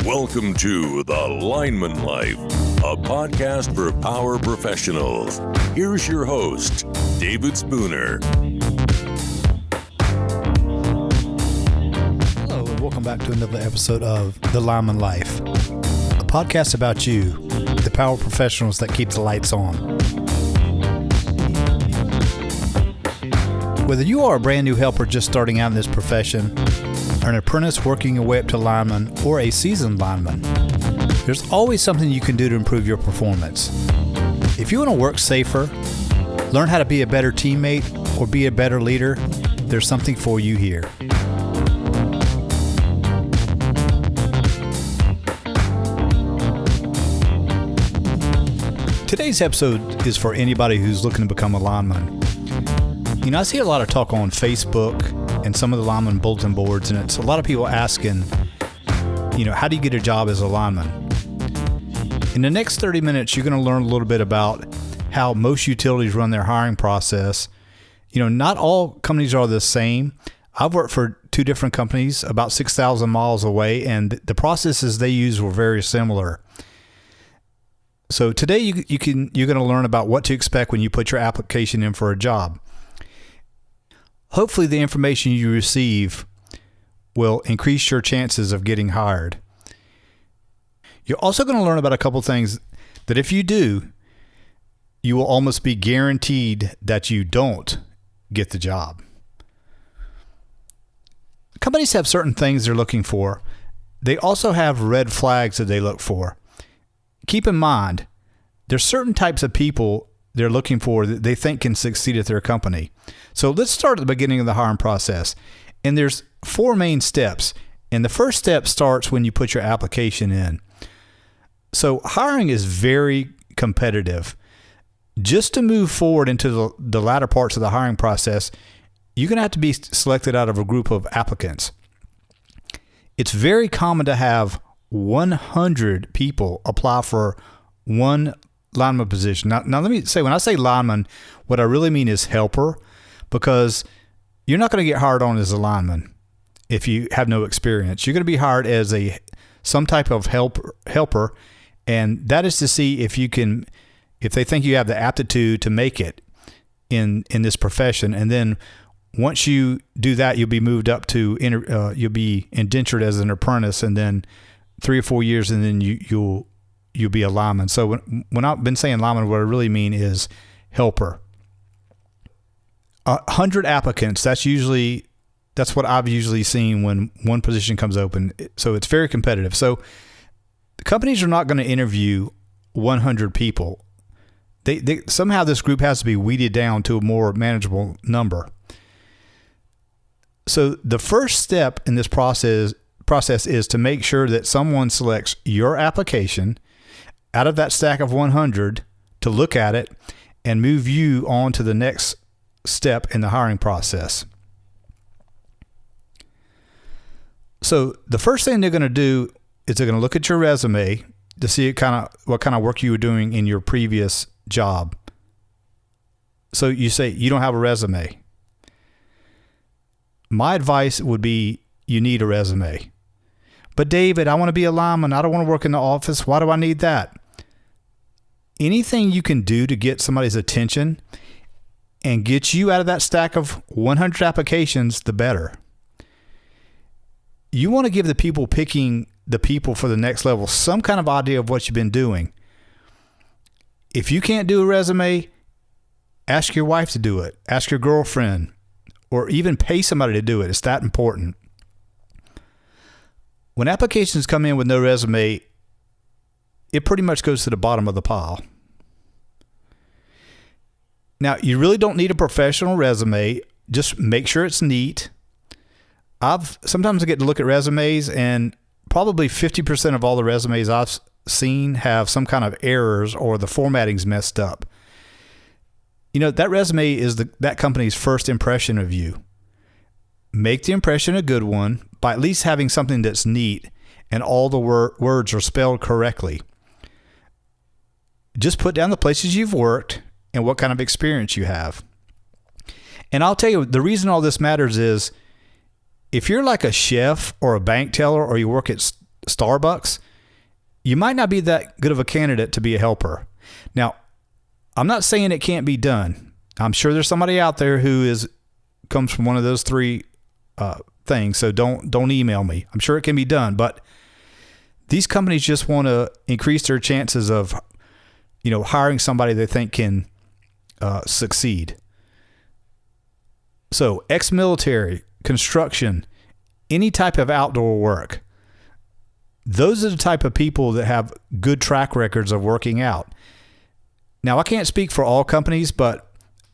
Welcome to The Lineman Life, a podcast for power professionals. Here's your host, David Spooner. Hello, and welcome back to another episode of The Lineman Life, a podcast about you, the power professionals that keep the lights on. Whether you are a brand new helper just starting out in this profession, or an apprentice working your way up to lineman, or a seasoned lineman, there's always something you can do to improve your performance. If you want to work safer, learn how to be a better teammate, or be a better leader, there's something for you here. Today's episode is for anybody who's looking to become a lineman. You know, I see a lot of talk on Facebook and some of the lineman bulletin boards, and it's a lot of people asking, you know, how do you get a job as a lineman? In the next 30 minutes, you're going to learn a little bit about how most utilities run their hiring process. You know, not all companies are the same. I've worked for two different companies about 6,000 miles away, and the processes they use were very similar. So today you're going to learn about what to expect when you put your application in for a job. Hopefully the information you receive will increase your chances of getting hired. You're also going to learn about a couple things that if you do, you will almost be guaranteed that you don't get the job. Companies have certain things they're looking for. They also have red flags that they look for. Keep in mind, there's certain types of people they're looking for that they think can succeed at their company. So let's start at the beginning of the hiring process. And there's four main steps. And the first step starts when you put your application in. So hiring is very competitive. Just to move forward into the latter parts of the hiring process, you're going to have to be selected out of a group of applicants. It's very common to have 100 people apply for one lineman position. Now let me say, when I say lineman, what I really mean is helper, because you're not going to get hired on as a lineman if you have no experience. You're going to be hired as some type of helper, and that is to see if they think you have the aptitude to make it in this profession. And then once you do that, you'll be moved up to you'll be indentured as an apprentice, and then 3 or 4 years, and then you'll be a lineman. So when I've been saying lineman, what I really mean is helper. 100 applicants, that's what I've usually seen when one position comes open. So it's very competitive. So the companies are not going to interview 100 people. They somehow this group has to be weeded down to a more manageable number. So the first step in this process is to make sure that someone selects your application out of that stack of 100 to look at it and move you on to the next step in the hiring process. So the first thing they're going to do is they're going to look at your resume to see what kind of work you were doing in your previous job. So you say you don't have a resume. My advice would be you need a resume. But David, I want to be a lineman. I don't want to work in the office. Why do I need that? Anything you can do to get somebody's attention and get you out of that stack of 100 applications, the better. You want to give the people picking the people for the next level some kind of idea of what you've been doing. If you can't do a resume, ask your wife to do it. Ask your girlfriend, or even pay somebody to do it. It's that important. When applications come in with no resume, it pretty much goes to the bottom of the pile. Now, you really don't need a professional resume. Just make sure it's neat. Sometimes I get to look at resumes, and probably 50% of all the resumes I've seen have some kind of errors or the formatting's messed up. You know, that resume is that company's first impression of you. Make the impression a good one by at least having something that's neat and all the words are spelled correctly. Just put down the places you've worked and what kind of experience you have. And I'll tell you, the reason all this matters is if you're like a chef or a bank teller, or you work at Starbucks, you might not be that good of a candidate to be a helper. Now, I'm not saying it can't be done. I'm sure there's somebody out there who comes from one of those three things. So don't email me. I'm sure it can be done, but these companies just want to increase their chances of, hiring somebody they think can succeed. So ex-military, construction, any type of outdoor work. Those are the type of people that have good track records of working out. Now, I can't speak for all companies, but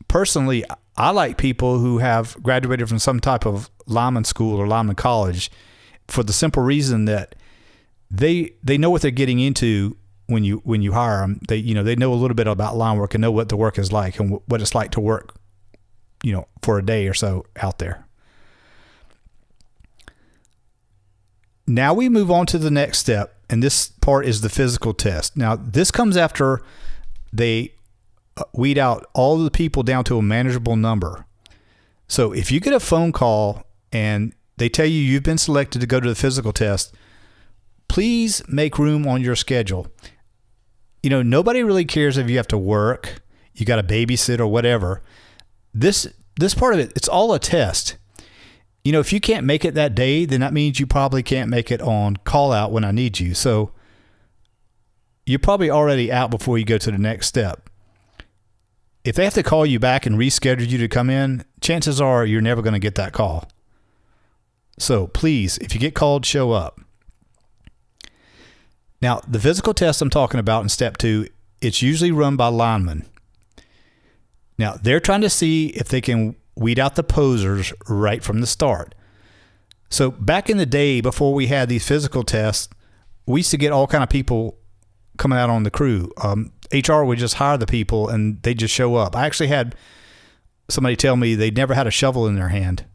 personally, I like people who have graduated from some type of lineman school or lineman college for the simple reason that they know what they're getting into when you hire them. They know a little bit about line work and know what the work is like and what it's like to work, for a day or so out there. Now we move on to the next step, and this part is the physical test. Now, this comes after they weed out all the people down to a manageable number. So if you get a phone call and they tell you you've been selected to go to the physical test, please make room on your schedule. Nobody really cares if you have to work, you got to babysit or whatever. This part of it, it's all a test. If you can't make it that day, then that means you probably can't make it on call out when I need you. So you're probably already out before you go to the next step. If they have to call you back and reschedule you to come in, chances are you're never going to get that call. So please, if you get called, show up. Now, the physical test I'm talking about in step 2, it's usually run by linemen. Now, they're trying to see if they can weed out the posers right from the start. So back in the day, before we had these physical tests, we used to get all kind of people coming out on the crew. HR would just hire the people and they just show up. I actually had somebody tell me they never had a shovel in their hand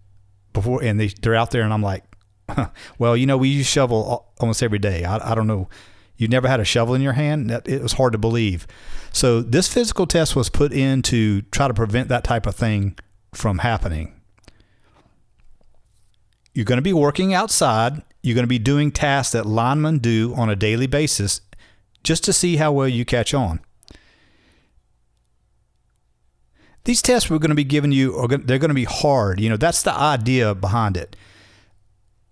before, and they're out there, and I'm like, well, we use shovel almost every day. I don't know. You never had a shovel in your hand? It was hard to believe. So this physical test was put in to try to prevent that type of thing from happening. You're going to be working outside. You're going to be doing tasks that linemen do on a daily basis just to see how well you catch on. These tests we're going to be giving you, they're going to be hard. That's the idea behind it,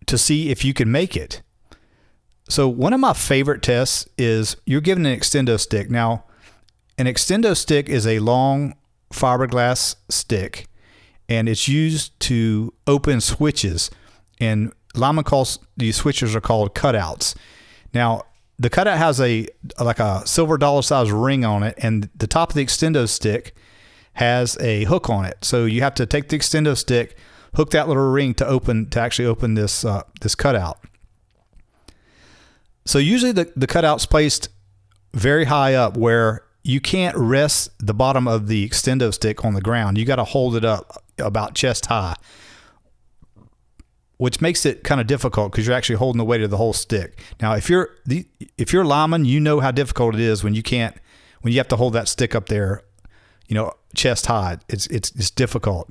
to see if you can make it. So one of my favorite tests is you're given an extendo stick. Now, an extendo stick is a long fiberglass stick, and it's used to open switches. And lineman calls these switches are called cutouts. Now, the cutout has a silver dollar size ring on it, and the top of the extendo stick has a hook on it. So you have to take the extendo stick, hook that little ring to actually open this cutout. So usually the cutout's placed very high up where you can't rest the bottom of the extendo stick on the ground. You got to hold it up about chest high, which makes it kind of difficult because you're actually holding the weight of the whole stick. Now, if you're a lineman, you know how difficult it is when you have to hold that stick up there, chest high. It's difficult.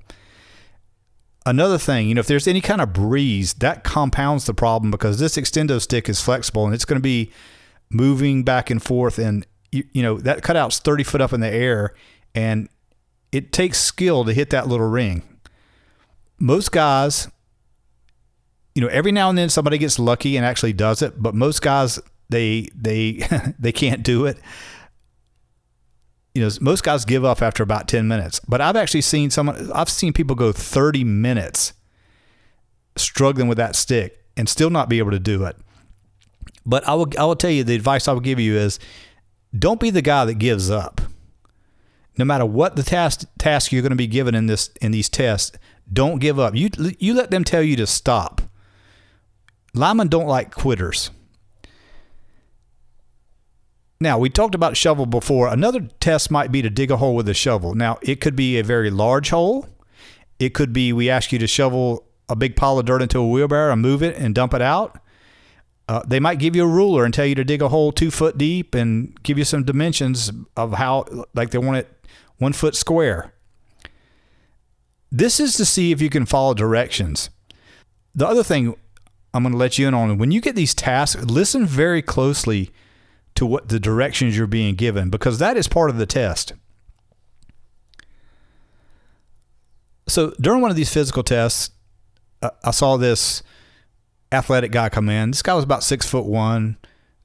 Another thing, if there's any kind of breeze, that compounds the problem because this extendo stick is flexible and it's going to be moving back and forth, and that cutout's 30 foot up in the air, and it takes skill to hit that little ring. Most guys, every now and then somebody gets lucky and actually does it, but most guys they can't do it. Most guys give up after about 10 minutes. But I've actually seen people go 30 minutes struggling with that stick and still not be able to do it. But I will tell you, the advice I will give you is don't be the guy that gives up. No matter what the task you're going to be given in these tests, don't give up. You let them tell you to stop. Linemen don't like quitters. Now, we talked about shovel before. Another test might be to dig a hole with a shovel. Now, it could be a very large hole. It could be we ask you to shovel a big pile of dirt into a wheelbarrow and move it and dump it out. They might give you a ruler and tell you to dig a hole 2 foot deep and give you some dimensions of how, like they want it 1 foot square. This is to see if you can follow directions. The other thing, I'm going to let you in on. When you get these tasks, listen very closely to what the directions you're being given, because that is part of the test. So during one of these physical tests, I saw this athletic guy come in. This guy was about 6'1",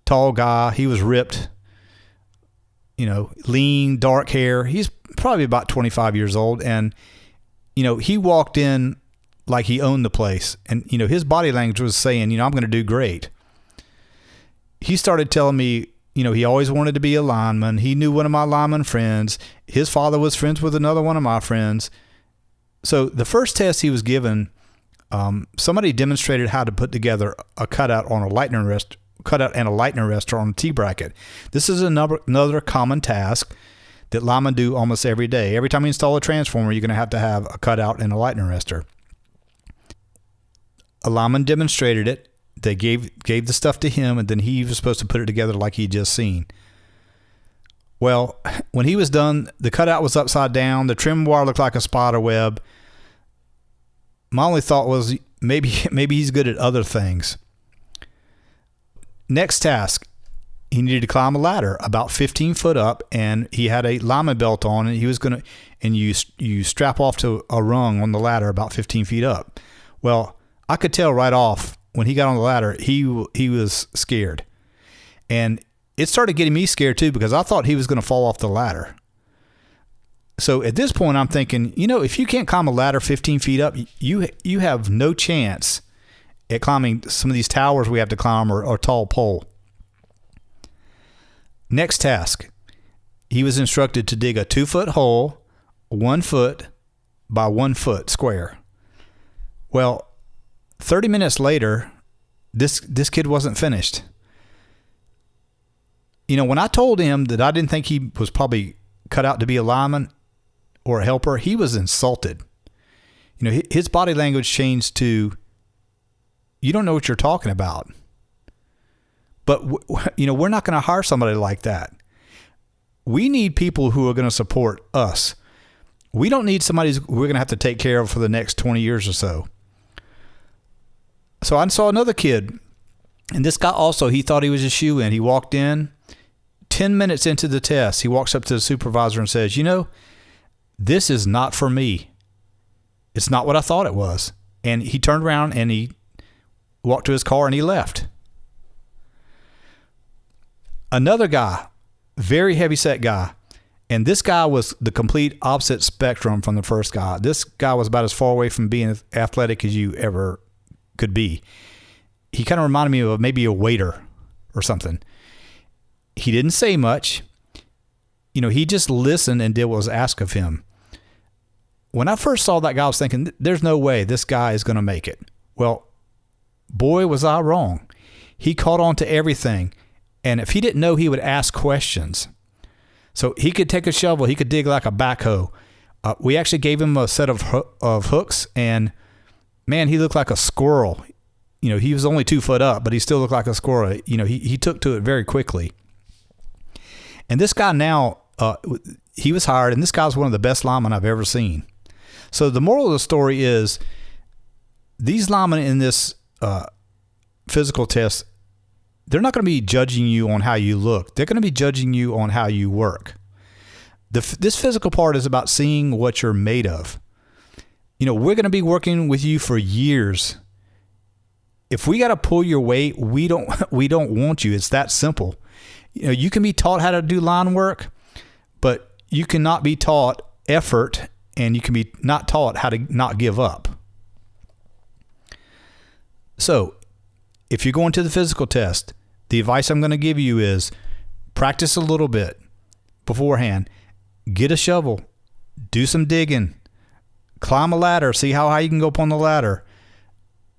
tall guy. He was ripped, lean, dark hair. He's probably about 25 years old. And, he walked in like he owned the place. And, his body language was saying, I'm going to do great. He started telling me, he always wanted to be a lineman. He knew one of my lineman friends. His father was friends with another one of my friends. So the first test he was given, somebody demonstrated how to put together a cutout and a lightning arrestor on a T-bracket. This is another common task that linemen do almost every day. Every time you install a transformer, you're going to have a cutout and a lightning arrestor. A lineman demonstrated it. They gave the stuff to him, and then he was supposed to put it together like he'd just seen. Well, when he was done, the cutout was upside down. The trim wire looked like a spider web. My only thought was maybe he's good at other things. Next task, he needed to climb a ladder about 15 foot up, and he had a lineman belt on, and he was going to, and you strap off to a rung on the ladder about 15 feet up. Well, I could tell right off when he got on the ladder, he was scared. And it started getting me scared too, because I thought he was going to fall off the ladder. So at this point, I'm thinking, if you can't climb a ladder 15 feet up, you have no chance at climbing some of these towers we have to climb or a tall pole. Next task, he was instructed to dig a 2-foot hole, 1 foot by 1 foot square. Well, 30 minutes later, this kid wasn't finished. When I told him that I didn't think he was probably cut out to be a lineman or a helper, he was insulted. His body language changed to, you don't know what you're talking about. But, we're not going to hire somebody like that. We need people who are going to support us. We don't need somebody we're going to have to take care of for the next 20 years or so. So I saw another kid, and this guy also, he thought he was a shoo-in. He walked in, 10 minutes into the test, he walks up to the supervisor and says, this is not for me. It's not what I thought it was. And he turned around and he walked to his car and he left. Another guy, very heavy-set guy, and this guy was the complete opposite spectrum from the first guy. This guy was about as far away from being athletic as you ever could be. He kind of reminded me of maybe a waiter or something. He didn't say much. He just listened and did what was asked of him. When I first saw that guy, I was thinking, there's no way this guy is going to make it. Well, boy, was I wrong. He caught on to everything. And if he didn't know, he would ask questions. So he could take a shovel. He could dig like a backhoe. We actually gave him a set of hooks, and man, he looked like a squirrel. He was only 2 foot up, but he still looked like a squirrel. He took to it very quickly. And this guy now, he was hired, and this guy's one of the best linemen I've ever seen. So the moral of the story is, these linemen in this physical test, they're not going to be judging you on how you look. They're going to be judging you on how you work. This physical part is about seeing what you're made of. We're going to be working with you for years. If we got to pull your weight, we don't want you. It's that simple. You can be taught how to do line work, but you cannot be taught effort, and you can be not taught how to not give up. So if you're going to the physical test, the advice I'm going to give you is practice a little bit beforehand. Get a shovel, do some digging, climb a ladder, see how high you can go up on the ladder.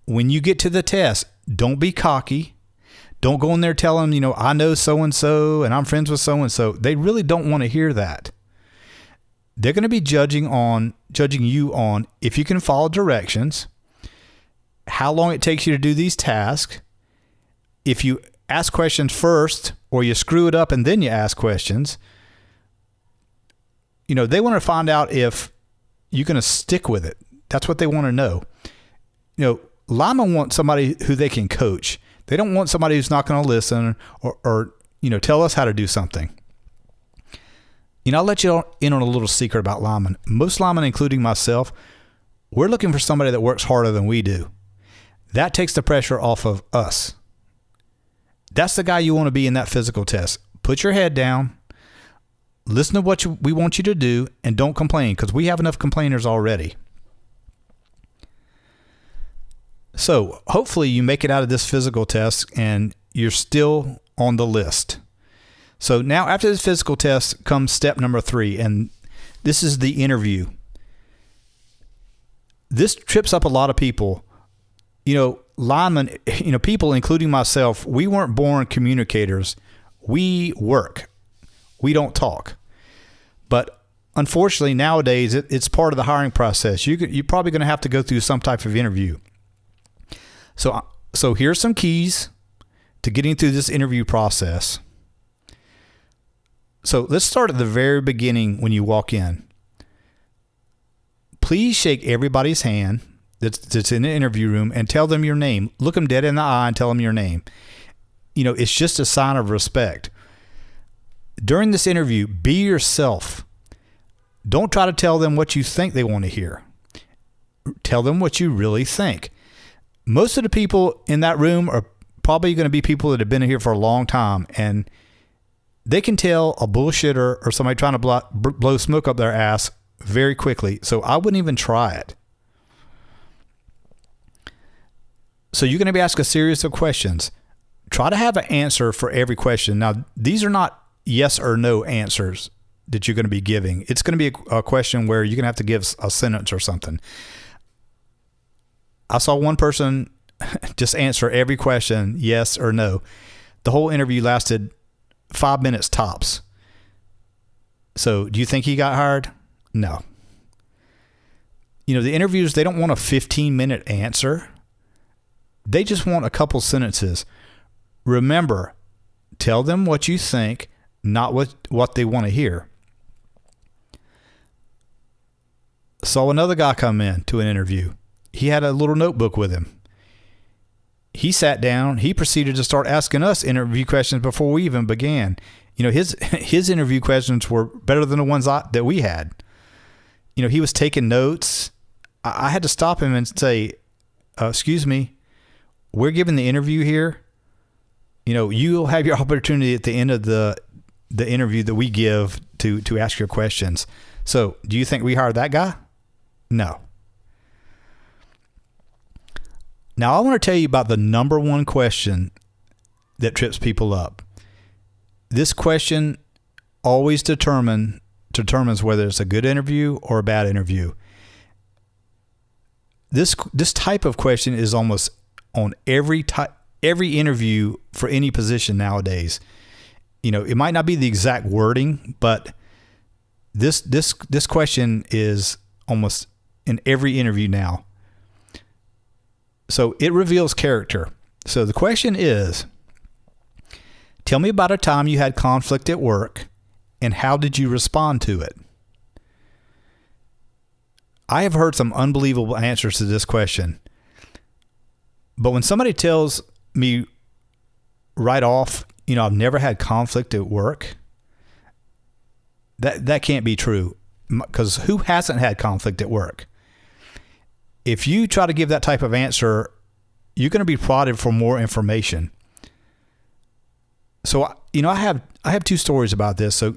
When you get to the test, don't be cocky. Don't go in there telling them, I know so-and-so and I'm friends with so-and-so. They really don't want to hear that. They're going to be judging you on if you can follow directions, how long it takes you to do these tasks. If you ask questions first or you screw it up and then you ask questions, they want to find out if you're going to stick with it. That's what they want to know. linemen want somebody who they can coach. They don't want somebody who's not going to listen or tell us how to do something. I'll let you in on a little secret about linemen. Most linemen, including myself, we're looking for somebody that works harder than we do. That takes the pressure off of us. That's the guy you want to be in that physical test. Put your head down, listen to what we want you to do, and don't complain, because we have enough complainers already. So hopefully you make it out of this physical test and you're still on the list. So now after this physical test comes step number 3, and this is the interview. This trips up a lot of people. Linemen, people, including myself, we weren't born communicators. We work. We don't talk. But unfortunately, nowadays, it's part of the hiring process. You're probably going to have to go through some type of interview. So here's some keys to getting through this interview process. So let's start at the very beginning when you walk in. Please shake everybody's hand that's in the interview room and tell them your name. Look them dead in the eye and tell them your name. It's just a sign of respect. During this interview, be yourself. Don't try to tell them what you think they want to hear. Tell them what you really think. Most of the people in that room are probably going to be people that have been here for a long time, and they can tell a bullshitter or somebody trying to blow smoke up their ass very quickly. So I wouldn't even try it. So you're going to be asked a series of questions. Try to have an answer for every question. Now, these are not yes or no answers that you're going to be giving. It's going to be a question where you're going to have to give a sentence or something. I saw one person just answer every question yes or no. The whole interview lasted 5 minutes tops. So do you think he got hired? No. The interviewers, they don't want a 15-minute answer. They just want a couple sentences. Remember, tell them what you think, not what they want to hear. Saw another guy come in to an interview. He had a little notebook with him. He sat down. He proceeded to start asking us interview questions before we even began. His interview questions were better than the ones that we had. He was taking notes. I had to stop him and say, excuse me, we're giving the interview here. You'll have your opportunity at the end of the interview that we give to ask your questions. So do you think we hired that guy? No. Now, I want to tell you about the number one question that trips people up. This question always determines whether it's a good interview or a bad interview. This type of question is almost on every interview for any position nowadays. It might not be the exact wording, but this question is almost in every interview now. So it reveals character. So the question is, tell me about a time you had conflict at work and how did you respond to it? I have heard some unbelievable answers to this question. But when somebody tells me right off, I've never had conflict at work, that can't be true, because who hasn't had conflict at work? If you try to give that type of answer, you're going to be prodded for more information. So, I have 2 stories about this. So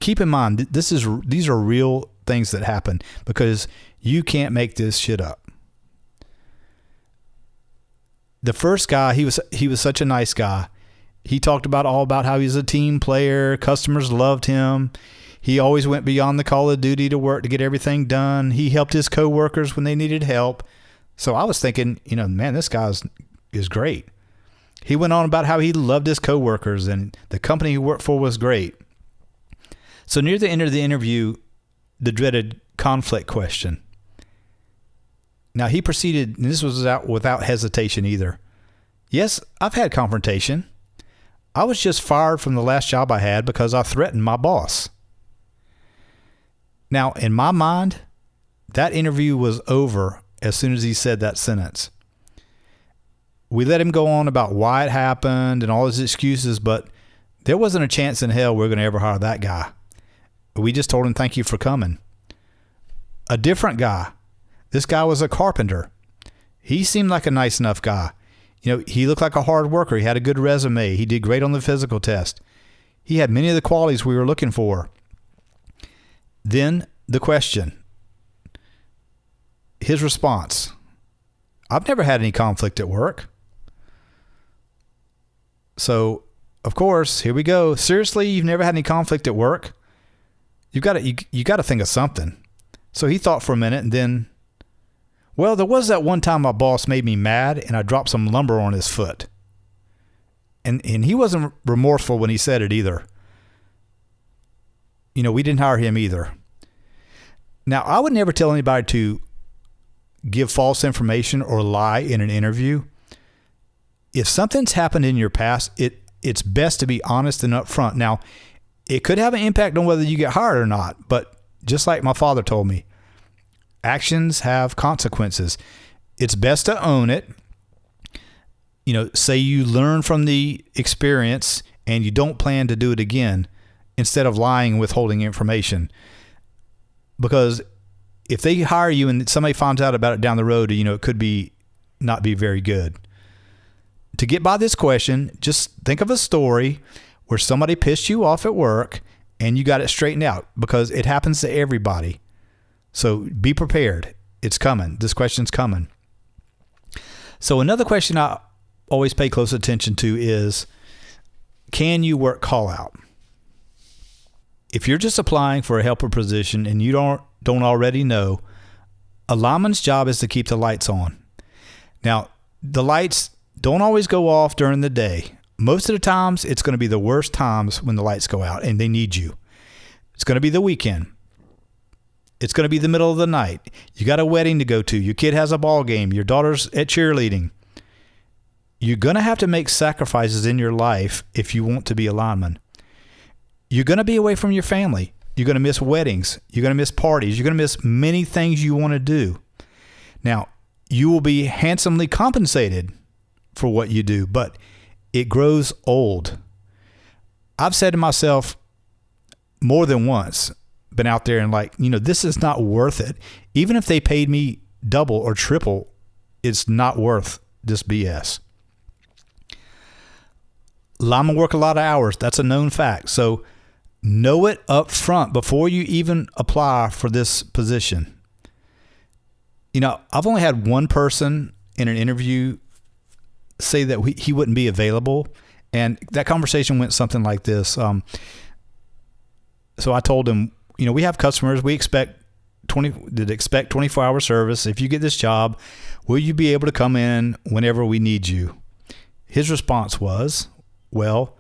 keep in mind, these are real things that happen, because you can't make this shit up. The first guy, he was such a nice guy. He talked all about how he's a team player. Customers loved him. He always went beyond the call of duty to work to get everything done. He helped his coworkers when they needed help. So I was thinking, man, this guy is great. He went on about how he loved his coworkers and the company he worked for was great. So near the end of the interview, the dreaded conflict question. Now he proceeded, and this was without hesitation either. Yes, I've had confrontation. I was just fired from the last job I had because I threatened my boss. Now, in my mind, that interview was over as soon as he said that sentence. We let him go on about why it happened and all his excuses, but there wasn't a chance in hell we're going to ever hire that guy. We just told him, thank you for coming. A different guy. This guy was a carpenter. He seemed like a nice enough guy. He looked like a hard worker. He had a good resume. He did great on the physical test. He had many of the qualities we were looking for. Then the question. His response. I've never had any conflict at work. So, of course, here we go. Seriously, you've never had any conflict at work? You got to think of something. So he thought for a minute and then, well, there was that one time my boss made me mad and I dropped some lumber on his foot. And he wasn't remorseful when he said it either. We didn't hire him either. Now, I would never tell anybody to give false information or lie in an interview. If something's happened in your past, it's best to be honest and upfront. Now, it could have an impact on whether you get hired or not, but just like my father told me, actions have consequences. It's best to own it. Say you learn from the experience and you don't plan to do it again instead of lying and withholding information. Because if they hire you and somebody finds out about it down the road, it could not be very good. To get by this question, just think of a story where somebody pissed you off at work and you got it straightened out, because it happens to everybody. So be prepared. It's coming. This question's coming. So another question I always pay close attention to is, can you work call out? If you're just applying for a helper position and you don't already know, a lineman's job is to keep the lights on. Now, the lights don't always go off during the day. Most of the times, it's going to be the worst times when the lights go out and they need you. It's going to be the weekend. It's going to be the middle of the night. You got a wedding to go to. Your kid has a ball game. Your daughter's at cheerleading. You're going to have to make sacrifices in your life if you want to be a lineman. You're going to be away from your family. You're going to miss weddings. You're going to miss parties. You're going to miss many things you want to do. Now, you will be handsomely compensated for what you do, but it grows old. I've said to myself more than once, been out there and this is not worth it. Even if they paid me double or triple, it's not worth this BS. Linemen work a lot of hours. That's a known fact. So know it up front before you even apply for this position. I've only had one person in an interview say that he wouldn't be available. And that conversation went something like this. So I told him, we have customers. We expect 24-hour service. If you get this job, will you be able to come in whenever we need you? His response was, well,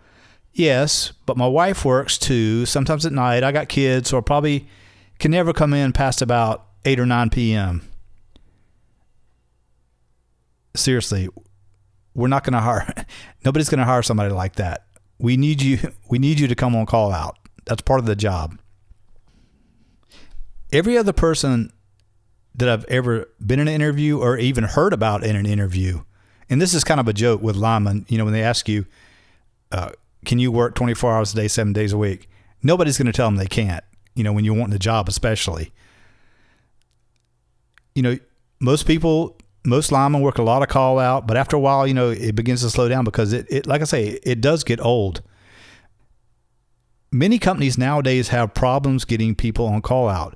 yes, but my wife works too. Sometimes at night. I got kids, so I probably can never come in past about 8 or 9 p.m. Seriously, we're not going to hire. Nobody's going to hire somebody like that. We need you to come on call out. That's part of the job. Every other person that I've ever been in an interview or even heard about in an interview, and this is kind of a joke with linemen, when they ask you, can you work 24 hours a day, 7 days a week? Nobody's going to tell them they can't, when you're wanting a job especially. Most linemen work a lot of call out, but after a while, it begins to slow down because it like I say, it does get old. Many companies nowadays have problems getting people on call out.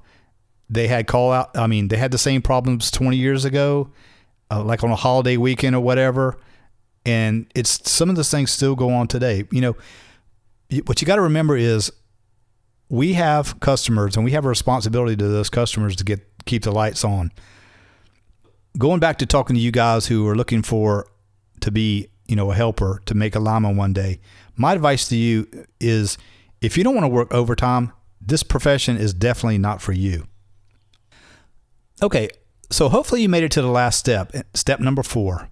They had they had the same problems 20 years ago, like on a holiday weekend or whatever. And some of those things still go on today. What you got to remember is we have customers and we have a responsibility to those customers to keep the lights on. Going back to talking to you guys who are looking to be, a helper to make a lineman one day, my advice to you is if you don't want to work overtime, this profession is definitely not for you. Okay, so hopefully you made it to the last step number 4.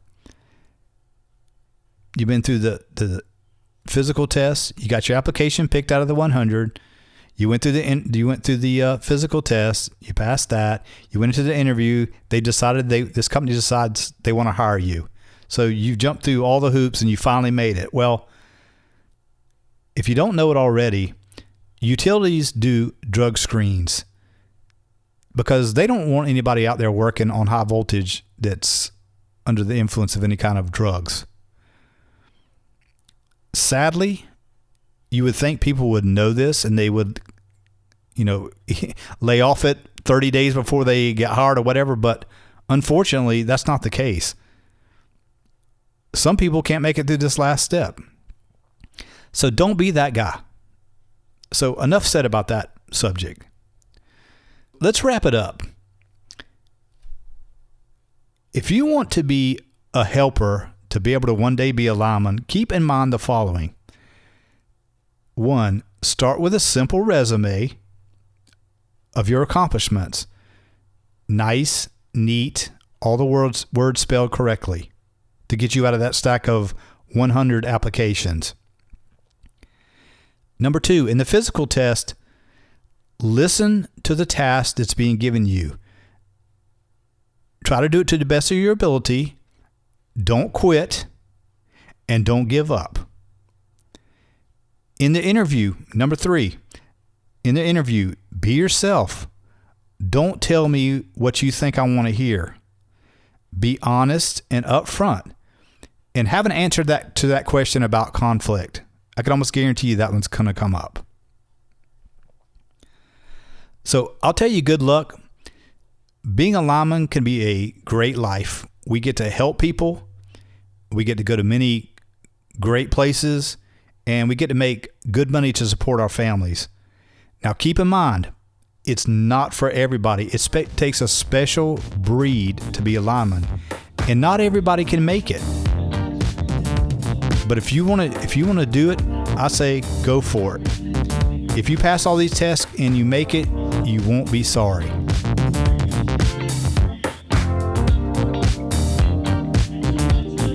You've been through the physical test. You got your application picked out of the 100. You went through the physical test. You passed that. You went into the interview. This company decides they want to hire you. So you jumped through all the hoops and you finally made it. Well, if you don't know it already, utilities do drug screens because they don't want anybody out there working on high voltage that's under the influence of any kind of drugs. Sadly, you would think people would know this and they would, lay off it 30 days before they get hired or whatever, but unfortunately, that's not the case. Some people can't make it through this last step. So don't be that guy. So enough said about that subject. Let's wrap it up. If you want to be a helper, to be able to one day be a lineman, keep in mind the following. 1, start with a simple resume of your accomplishments. Nice, neat, all the words spelled correctly to get you out of that stack of 100 applications. Number 2, in the physical test, listen to the task that's being given you. Try to do it to the best of your ability. Don't quit and don't give up. In the interview, number 3, in the interview, be yourself. Don't tell me what you think I want to hear. Be honest and upfront. And have an answer to that question about conflict. I can almost guarantee you that one's going to come up. So I'll tell you good luck. Being a lineman can be a great life. We get to help people. We get to go to many great places. And we get to make good money to support our families. Now keep in mind, it's not for everybody. It takes a special breed to be a lineman. And not everybody can make it. But if you want to do it, I say go for it. If you pass all these tests and you make it, you won't be sorry.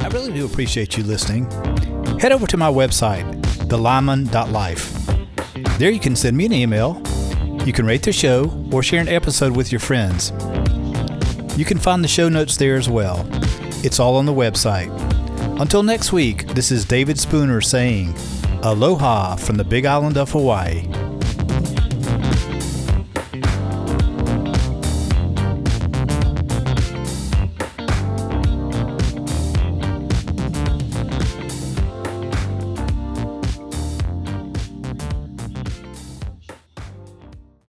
I really do appreciate you listening. Head over to my website, thelineman.life. There you can send me an email. You can rate the show or share an episode with your friends. You can find the show notes there as well. It's all on the website. Until next week, this is David Spooner saying, aloha from the Big Island of Hawaii.